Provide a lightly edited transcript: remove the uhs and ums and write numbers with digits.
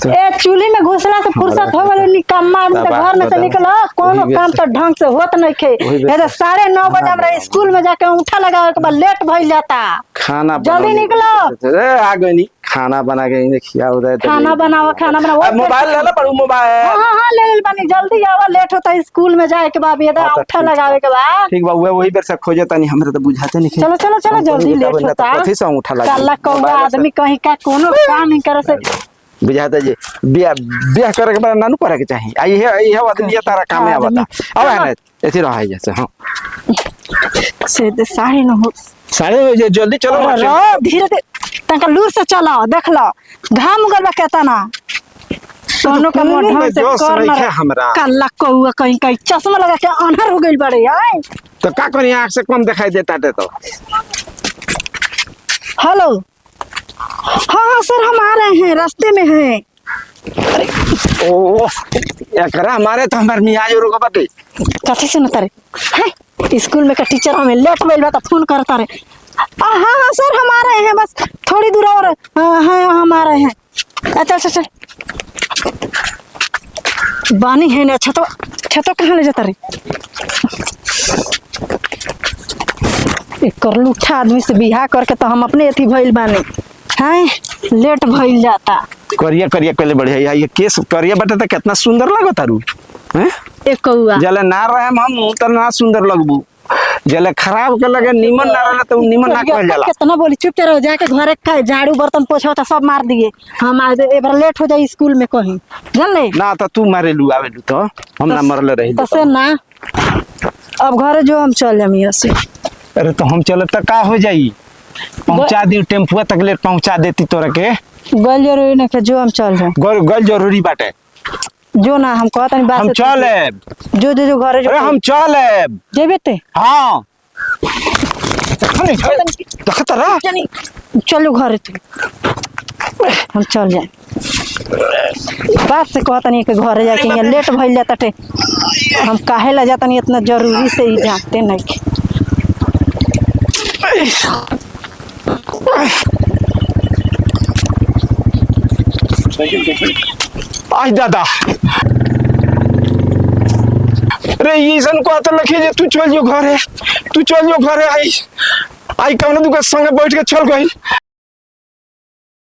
ए चूल्ही में घुसला से फुर्सत हो गल निकम्मा आदमी तो घर में से निकला कोनो काम तो ढंग से होत नहीं खे ये तो 9:30 बजे हमरा स्कूल में जाके उठा लगावे के बाद लेट भइल जाता खाना जल्दी निकलो ए आ गई नी खाना बना के इन्हें खियाओ दे खाना बनाओ मोबाइल ले ला पर मोबाइल हां ले ले बनी जल्दी आवा लेट होता स्कूल में जाए के बाद ये उठा लगावे के बाद ठीक बा वही बेर से खोजे तनी हमरा तो बुझाते नहीं चलो चलो चलो जल्दी लेट होता कथि से उठा लगा कल्ला कौवा आदमी कहीं का कोनो काम नहीं करे से बुझाता जी बियाह करे के बाद नानू करे के चाहिए आई है आदमी तारा काम में आवता अब है ना ऐसे रहा है जैसे हां से 9:30 हो 9:30 जल्दी चलो धीरे धीरे तंका लूर से चला देख लो घाम उगल बा केता ना सोनो का ढंग से कर हमरा कल्ला कौवा कहीं कहीं चश्मा लगा के अनहर हो गइल बड़े यार तो का करी आंख से कम दिखाई देता तो हेलो हाँ सर हम आ रहे हैं रास्ते में हैं अरे ओ एकरा हमारे तो हमार मियाज रुको बाटे कथी से न तारे हैं स्कूल में का टीचर हमें लेट भइल बा त फोन करता रे हाँ सर हम आ रहे हैं बस थोड़ी दूर और हाँ हम आ रहे हैं अच्छा बानी है ना छतो कहाँ ले जाता रे एक लूठा आदमी से बियाह करके तो हम अपने अथी भइल बानी हैं लेट भइल जाता करिया पहले बढ़िया ये केस करिया बटे तो कितना सुंदर लगता रू हैं एक कौआ जले ना रहे हम तो ना सुंदर लगबू जले खराब के लगे नीमन ना रहला तो नीमन ना कहल जाला कितना बोली चुप रहो जाके घरे का झाड़ू बर्तन पोछा था सब मार दिए हम एक बार लेट हो जाए स्कूल में कहीं जान ले ना तो तू मारे लू आवे लू तो हम ना मरले रही तसे ना अब घरे जो हम चल जाम यहाँ से अरे तो हम चले तो का हो जाई पहुंचा दी टेम्पुआ तक लेट पहुंचा देती तोरा के गल जरूरी नहीं जो हम चल जाए गल जरूरी बाटे जो ना हम कहता नहीं बात हम चले जो घरे जो अरे हम चले जेबे ते हां देखता रहा चलो घरे तू हम चल जाए बात से कहता नहीं कि घरे जाके यहाँ लेट भइल जाता टे हम काहे ला जाता नहीं इतना जरूरी से ही जानते नहीं आज दादा अरे ये सन को तो लखे जे तू चल जो घर है आई कौन दुकान संगे बैठ के चल गई